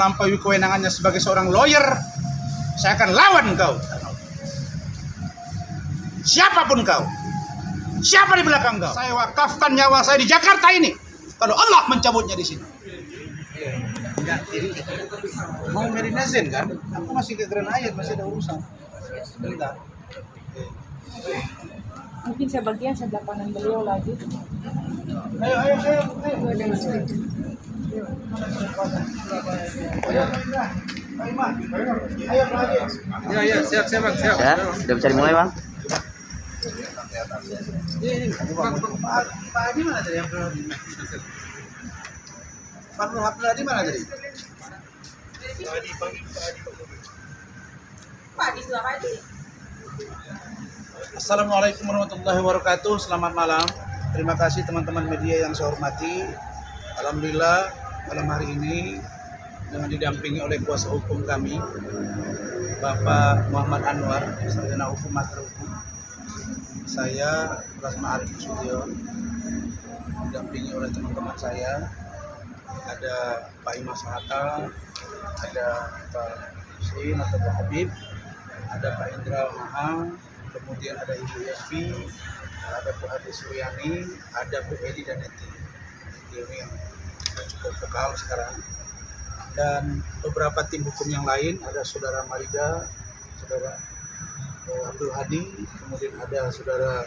melampaui kewenangannya sebagai seorang lawyer, saya akan lawan kau. Siapapun kau, siapa di belakang kau, saya wakafkan nyawa saya di Jakarta ini kalau Allah mencabutnya di sini. Mau Medinazin kan? Aku masih ke Grand Hyatt, masih ada urusan. Bentar. Mungkin sebagian sebelahan beliau lagi. Ayo. Ayo, Iman. Ayo, Pak. Ya, siap Bang, siap. Ya, sudah bisa dimulai Bang. Pak Adi mana tadi yang pernah di Pak Nur Adi mana tadi? Assalamualaikum warahmatullahi wabarakatuh. Selamat malam. Terima kasih teman-teman media yang saya hormati. Alhamdulillah malam hari ini dengan didampingi oleh kuasa hukum kami, Bapak Muhammad Anwar, sarjana hukum, master hukum. Saya Rasma Arif Sution, didampingi oleh teman-teman saya. Ada Pak Imas Hatta, ada Pak Husin atau Pak Habib, ada Pak Indra Maha, kemudian ada Ibu Yasfi, ada Bu Adi Suryani, ada Bu Edi dan Neti. Ini yang cukup vokal sekarang. Dan beberapa tim hukum yang lain, ada Saudara Marida, Saudara Abdul Hadi, kemudian ada Saudara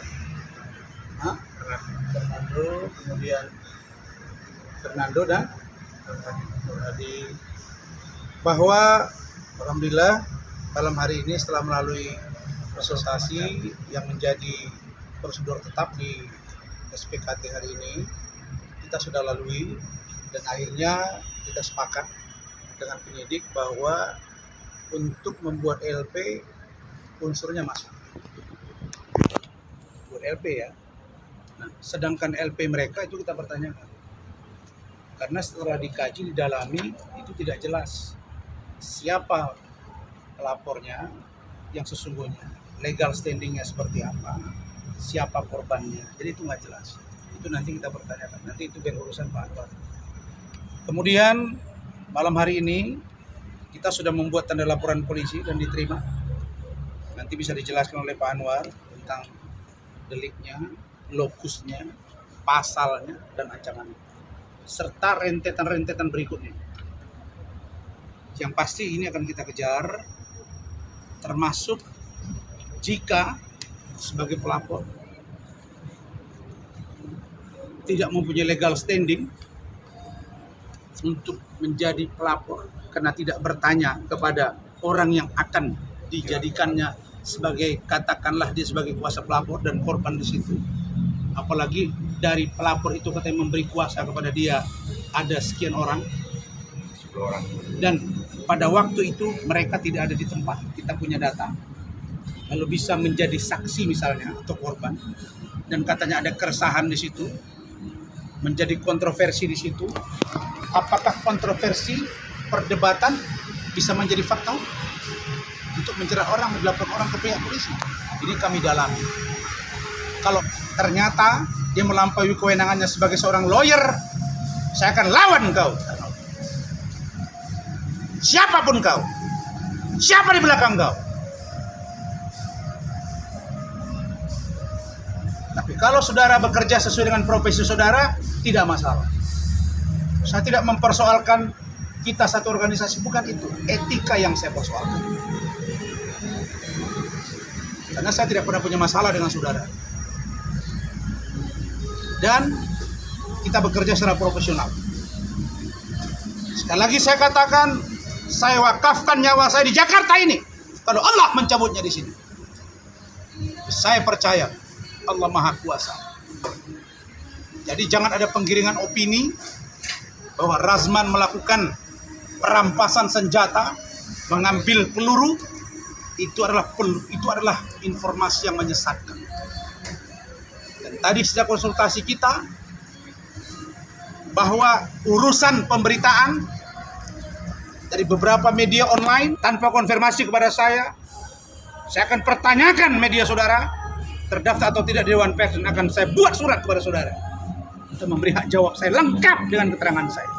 Fernando, kemudian Fernando dan Hadi. Bahwa alhamdulillah malam hari ini setelah melalui prosesasi yang menjadi prosedur tetap di SPKT hari ini, kita sudah lalui dan akhirnya kita sepakat dengan penyidik bahwa untuk membuat LP unsurnya masuk. Buat LP ya. Nah, sedangkan LP mereka itu kita pertanyakan. Karena setelah dikaji, didalami, itu tidak jelas siapa pelapornya yang sesungguhnya, legal standingnya seperti apa, siapa korbannya. Jadi itu nggak jelas. Itu nanti kita pertanyakan. Nanti itu biar urusan Pak Anwar. Kemudian malam hari ini kita sudah membuat tanda laporan polisi dan diterima. Nanti bisa dijelaskan oleh Pak Anwar tentang deliknya, lokusnya, pasalnya, dan ancamannya, serta rentetan-rentetan berikutnya. Yang pasti ini akan kita kejar, termasuk jika sebagai pelapor tidak mempunyai legal standing untuk menjadi pelapor karena tidak bertanya kepada orang yang akan dijadikannya sebagai, katakanlah dia sebagai kuasa pelapor dan korban di situ. Apalagi dari pelapor itu katanya memberi kuasa kepada dia ada sekian orang, 10 orang. Dan pada waktu itu mereka tidak ada di tempat, kita punya data. Lalu bisa menjadi saksi misalnya atau korban, dan katanya ada keresahan di situ, menjadi kontroversi di situ. Apakah kontroversi perdebatan bisa menjadi fakta untuk menjerat orang, melaporkan orang ke pihak polisi? Ini kami dalami. Kalau ternyata dia melampaui kewenangannya sebagai seorang lawyer, saya akan lawan kau. Siapapun kau, siapa di belakang kau. Tapi kalau saudara bekerja sesuai dengan profesi saudara, tidak masalah. Saya tidak mempersoalkan kita satu organisasi, bukan itu. Etika yang saya persoalkan. Karena saya tidak pernah punya masalah dengan saudara. Dan kita bekerja secara profesional. Sekali lagi saya katakan, saya wakafkan nyawa saya di Jakarta ini kalau Allah mencabutnya di sini. Saya percaya Allah Maha Kuasa. Jadi jangan ada penggiringan opini bahwa Razman melakukan perampasan senjata, mengambil peluru. Itu adalah informasi yang menyesatkan. Dan tadi sejak konsultasi kita bahwa urusan pemberitaan dari beberapa media online tanpa konfirmasi kepada saya akan pertanyakan media saudara terdaftar atau tidak di Dewan Pers, dan akan saya buat surat kepada saudara untuk memberi hak jawab saya lengkap dengan keterangan saya.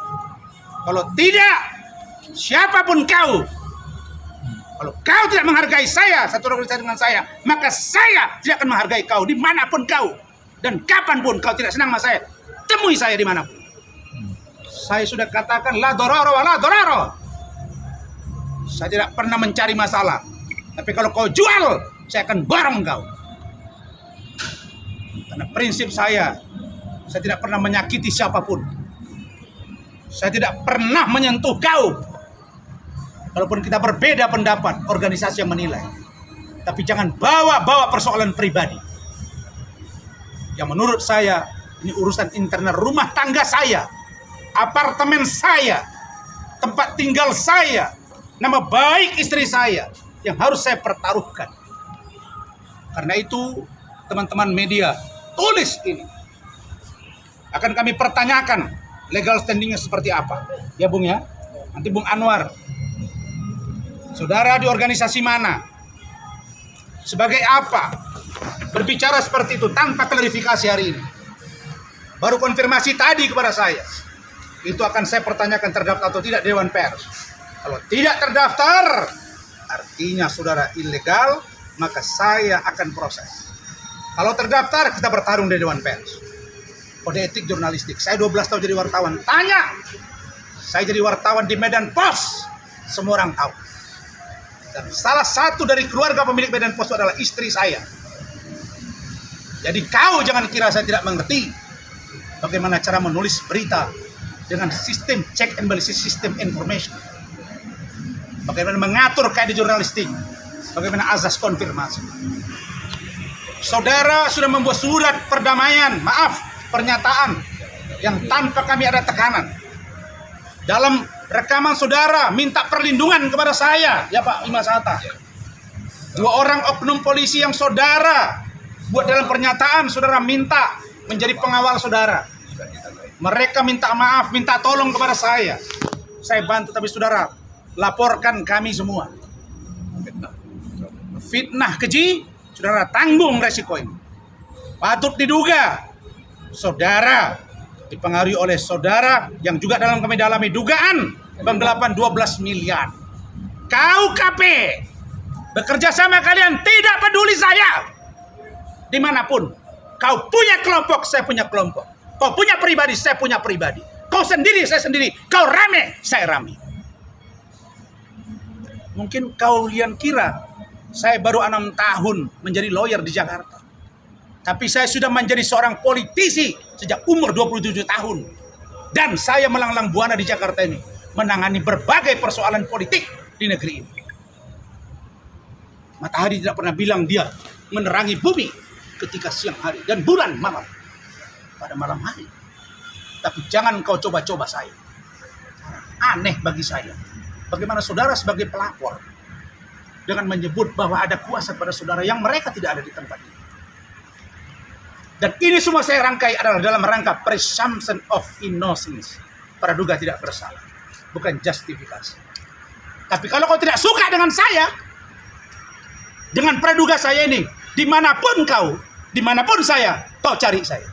Kalau tidak, Siapapun kau, kalau kau tidak menghargai saya, satu organisasi dengan saya, maka saya tidak akan menghargai kau dimanapun kau. Dan kapanpun kau tidak senang sama saya, temui saya dimanapun. Saya sudah katakan la doraro wa la doraro. Saya tidak pernah mencari masalah. Tapi kalau kau jual, saya akan borong kau. Karena prinsip saya tidak pernah menyakiti siapapun. Saya tidak pernah menyentuh kau. Walaupun kita berbeda pendapat, organisasi yang menilai. Tapi jangan bawa-bawa persoalan pribadi. Yang menurut saya, ini urusan internal rumah tangga saya, apartemen saya, tempat tinggal saya, nama baik istri saya, yang harus saya pertaruhkan. Karena itu, teman-teman media, tulis ini. Akan kami pertanyakan legal standingnya seperti apa. Ya Bung ya, nanti Bung Anwar. Saudara di organisasi mana? Sebagai apa? Berbicara seperti itu tanpa klarifikasi hari ini. Baru konfirmasi tadi kepada saya. Itu akan saya pertanyakan terdaftar atau tidak Dewan Pers. Kalau tidak terdaftar, artinya saudara ilegal, maka saya akan proses. Kalau terdaftar, kita bertarung di Dewan Pers. Kode etik jurnalistik. Saya 12 tahun jadi wartawan. Tanya! Saya jadi wartawan di Medan Pos. Semua orang tahu. Dan salah satu dari keluarga pemilik Medan Pos adalah istri saya. Jadi kau jangan kira saya tidak mengerti bagaimana cara menulis berita dengan sistem check and balance, sistem information. Bagaimana mengatur kaidah jurnalistik. Bagaimana azas konfirmasi. Saudara sudah membuat surat perdamaian, pernyataan yang tanpa kami ada tekanan. Dalam rekaman saudara minta perlindungan kepada saya, ya Pak Imas Hatta. 2 orang oknum polisi yang saudara buat dalam pernyataan, saudara minta menjadi pengawal saudara. Mereka minta maaf, minta tolong kepada saya. Saya bantu, tapi saudara laporkan kami semua. Fitnah keji, saudara tanggung resiko ini. Patut diduga saudara dipengaruhi oleh saudara yang juga dalam kami dalami dugaan penggelapan 12 miliar. Kau KP bekerja sama kalian, tidak peduli saya. Dimanapun kau punya kelompok, saya punya kelompok. Kau punya pribadi, saya punya pribadi. Kau sendiri, saya sendiri. Kau rame, saya rame. Mungkin kalian kira saya baru 6 tahun menjadi lawyer di Jakarta. Tapi saya sudah menjadi seorang politisi sejak umur 27 tahun. Dan saya melanglang buana di Jakarta ini, menangani berbagai persoalan politik di negeri ini. Matahari tidak pernah bilang dia menerangi bumi ketika siang hari dan bulan malam pada malam hari. Tapi jangan kau coba-coba saya. Aneh bagi saya, bagaimana saudara sebagai pelapor dengan menyebut bahwa ada kuasa pada saudara yang mereka tidak ada di tempat ini. Dan ini semua saya rangkai adalah dalam rangka presumption of innocence, praduga tidak bersalah, bukan justifikasi. Tapi kalau kau tidak suka dengan saya, dengan praduga saya ini, dimanapun kau, dimanapun saya, kau cari saya.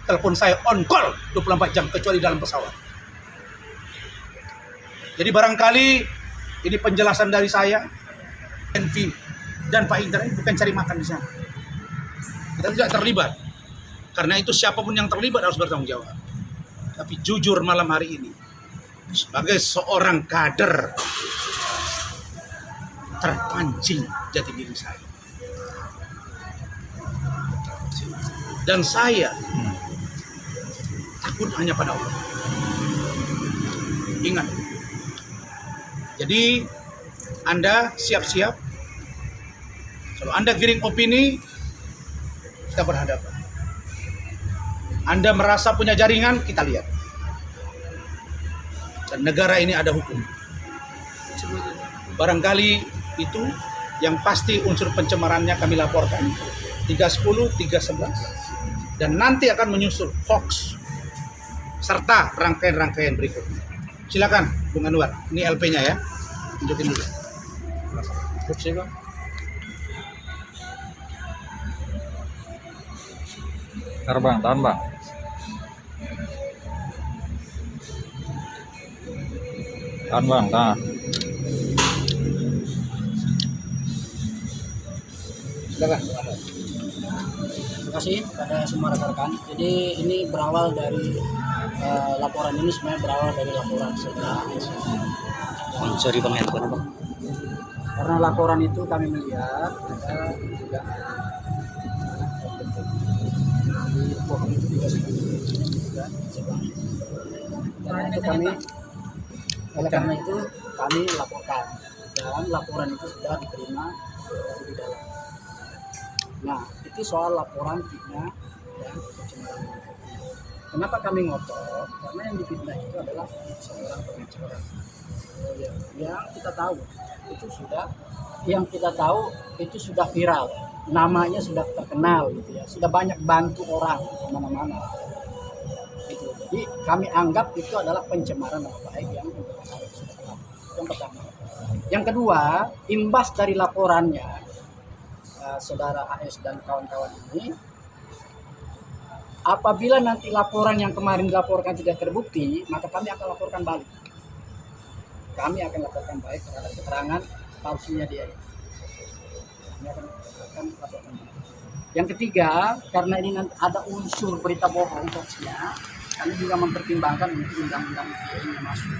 Telepon saya on call 24 jam kecuali dalam pesawat. Jadi barangkali ini penjelasan dari saya, Envi dan Pak Indra bukan cari makan di sana. Kita tidak terlibat. Karena itu siapapun yang terlibat harus bertanggung jawab. Tapi jujur malam hari ini, sebagai seorang kader, terpancing jati diri saya. Dan saya takut hanya pada Allah. Ingat. Jadi Anda siap-siap. Kalau Anda giring opini, kita berhadapan. Anda merasa punya jaringan, kita lihat. Dan negara ini ada hukum. Barangkali itu yang pasti unsur pencemarannya kami laporkan. 310, 311. Dan nanti akan menyusul Fox serta rangkaian-rangkaian berikutnya. Silakan Bung Anwar, ini LP-nya ya. Tunjukin dulu. Bang. Bang, tahan bang. Tahan bang, tahan. Silakan. Terima kasih pada semua rekan-rekan. Jadi ini berawal dari laporan ini sebenarnya berawal dari laporan saudara AS. Sorry bang, handphone bang. Karena laporan itu kami melihat ada juga di pohon itu juga juga sebelah. Oleh karena itu kami laporkan dan laporan itu sudah diterima di dalam. Nah, itu soal laporan fitnah dan pencemaran nama baik. Kenapa kami ngotot? Karena yang difitnah itu adalah seorang pengacara. Yang kita tahu itu sudah viral, namanya sudah terkenal gitu ya, sudah banyak bantu orang kemana-mana. Gitu. Jadi kami anggap itu adalah pencemaran nama baik yang sudah terlalu. Yang pertama. Yang kedua, imbas dari laporannya saudara AS dan kawan-kawan ini, apabila nanti laporan yang kemarin dilaporkan tidak terbukti, maka kami akan laporkan balik. Kami akan laporkan balik terhadap keterangan palsunya dia. Kami akan laporkan balik. Yang ketiga, karena ini nanti ada unsur berita bohong hoaxnya, kami juga mempertimbangkan untuk undang-undang ITE ini masuk.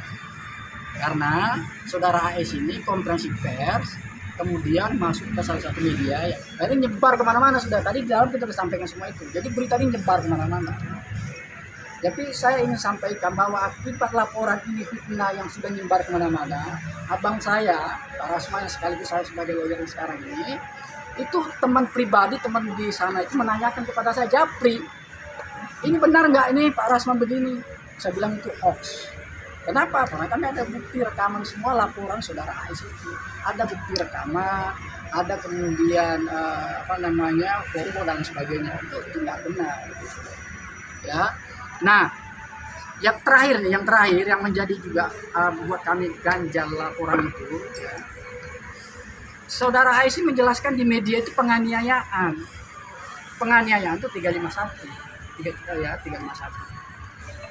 Karena saudara AS ini konferensi pers, kemudian masuk ke salah satu media ya, akhirnya nyebar kemana-mana. Sudah tadi di dalam kita sudah sampaikan semua itu, jadi berita ini nyebar kemana-mana. Jadi saya ingin sampaikan bahwa akibat laporan ini fitnah yang sudah nyebar kemana-mana, abang saya, Pak Rasma yang sekaligus saya sebagai lawyer yang sekarang ini, itu teman pribadi, teman di sana itu menanyakan kepada saya, Japri, ini benar nggak ini Pak Rasma begini? Saya bilang itu hoax. Kenapa? Karena kami ada bukti rekaman semua laporan saudara AS itu. Ada bukti rekaman, ada kemudian foto dan sebagainya. Itu nggak benar. Ya. Nah, yang terakhir yang menjadi juga buat kami ganjal laporan itu, ya. Saudara AS ini menjelaskan di media itu penganiayaan. Penganiayaan itu 351.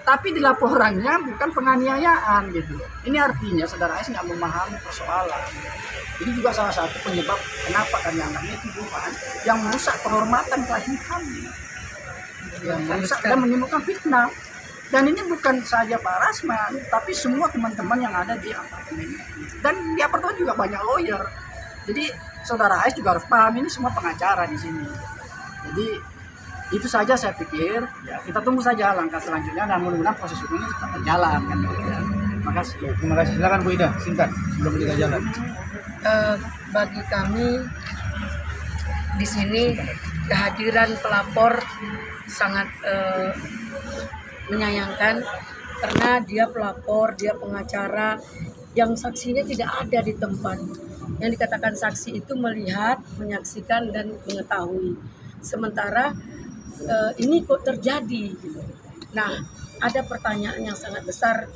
Tapi di laporannya bukan penganiayaan gitu. Ini artinya saudara AS nggak memahami persoalan. Ini juga salah satu penyebab kenapa kami anggapnya tuduhan yang merusak penghormatan klien kami, yang merusak dan menimbulkan fitnah. Dan ini bukan saja Pak Rasman, tapi semua teman-teman yang ada di apartemen. Dan di apartemen juga banyak lawyer. Jadi saudara AS juga harus paham, ini semua pengacara di sini. Jadi itu saja saya pikir, ya kita tunggu saja langkah selanjutnya dan mudah-mudahan proses hukum ini tetap berjalan kan. Ya. Terima kasih. Terima kasih. Silakan Bu Ida, singkat sebelum kita jalan. Bagi kami di sini kehadiran pelapor sangat menyayangkan karena dia pelapor, dia pengacara yang saksinya tidak ada di tempat. Yang dikatakan saksi itu melihat, menyaksikan dan mengetahui. Sementara ini kok terjadi gitu. Nah, ada pertanyaan yang sangat besar,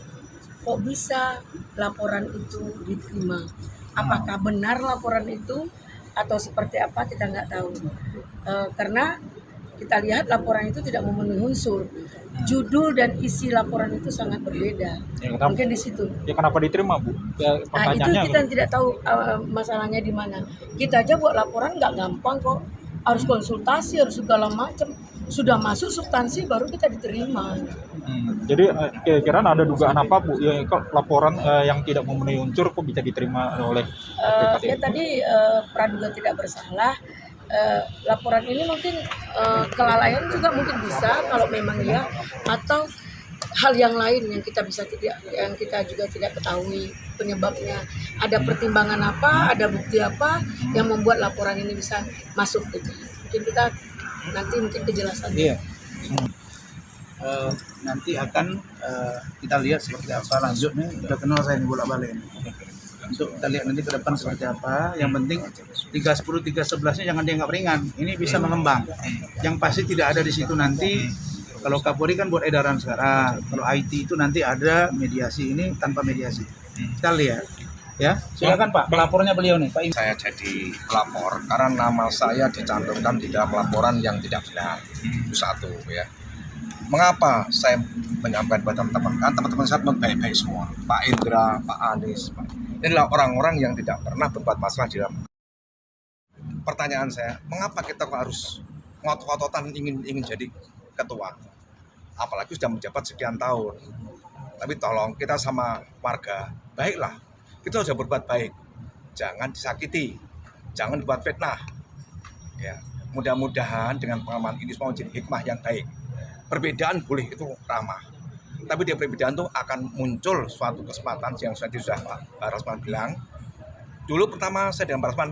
kok bisa laporan itu diterima? Apakah benar laporan itu atau seperti apa, kita nggak tahu. Karena kita lihat laporan itu tidak memenuhi unsur. Judul dan isi laporan itu sangat berbeda. Ya, mungkin di situ. Ya kenapa diterima, Bu? Ya, nah, itu kita tidak tahu masalahnya di mana. Kita aja buat laporan nggak gampang kok. Harus konsultasi, harus segala macam. Sudah masuk substansi baru kita diterima. Jadi kira-kira ada dugaan apa, Bu? Ya, kok laporan yang tidak memenuhi unsur kok bisa diterima oleh ya tadi praduga tidak bersalah. Laporan ini mungkin kelalaian juga mungkin bisa kalau memang ya, atau hal yang lain yang kita juga tidak ketahui penyebabnya. Ada pertimbangan apa, ada bukti apa yang membuat laporan ini bisa masuk gitu. Mungkin kita nanti kejelasan. Iya. Nanti akan kita lihat seperti apa lanjutnya. Udah kenal saya nih bolak-balik. Untuk kita lihat nanti ke depan seperti apa. Yang penting 310, 311-nya jangan dianggap ringan. Ini bisa mengembang. Yang pasti tidak ada di situ nanti. Kalau Kapolri kan buat edaran sekarang. Kalau IT itu nanti ada mediasi, ini tanpa mediasi. Kita lihat. Ya, silakan Pak, pelapornya beliau nih, Pak Im. Saya jadi pelapor karena nama saya dicantumkan di dalam laporan yang tidak benar. Itu satu ya. Mengapa saya menyampaikan buat teman-teman? Kan teman-teman saya baik-baik semua. Pak Indra, Pak Anies. Inilah orang-orang yang tidak pernah berbuat masalah di dalam. Pertanyaan saya, mengapa kita kok harus ngotot-ngototan ingin jadi ketua? Apalagi sudah menjabat sekian tahun. Tapi tolong kita sama warga, baiklah. Kita sudah berbuat baik. Jangan disakiti. Jangan dibuat fitnah. Ya, mudah-mudahan dengan pengalaman ini semua menjadi hikmah yang baik. Perbedaan boleh itu ramah. Tapi di perbedaan itu akan muncul suatu kesempatan yang sudah Pak Rasman bilang. Dulu pertama saya dengan Pak Rasman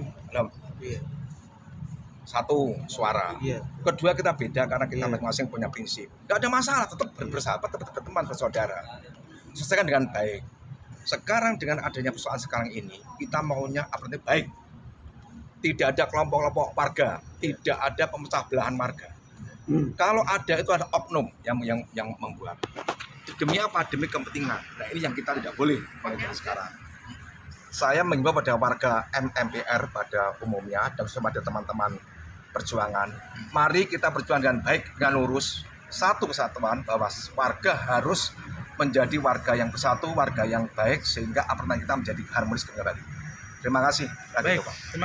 satu suara. Kedua kita beda karena kita masing-masing punya prinsip. Gak ada masalah, tetap bersahabat, tetap berteman, bersaudara. Selesaikan dengan baik. Sekarang dengan adanya persoalan sekarang ini, kita maunya apa baik. Tidak ada kelompok-kelompok warga, tidak ada pemecah belahan warga. Kalau ada itu ada oknum yang membuat. Demi apa? Demi kepentingan. Nah ini yang kita tidak boleh melakukan sekarang. Saya mengimbau pada warga MPR pada umumnya dan pada teman-teman perjuangan. Mari kita berjuang dengan baik, dengan lurus. Satu kesatuan bahwa warga harus menjadi warga yang bersatu, warga yang baik sehingga apa kita menjadi harmonis kembali. Terima kasih. Baik. Terima kasih.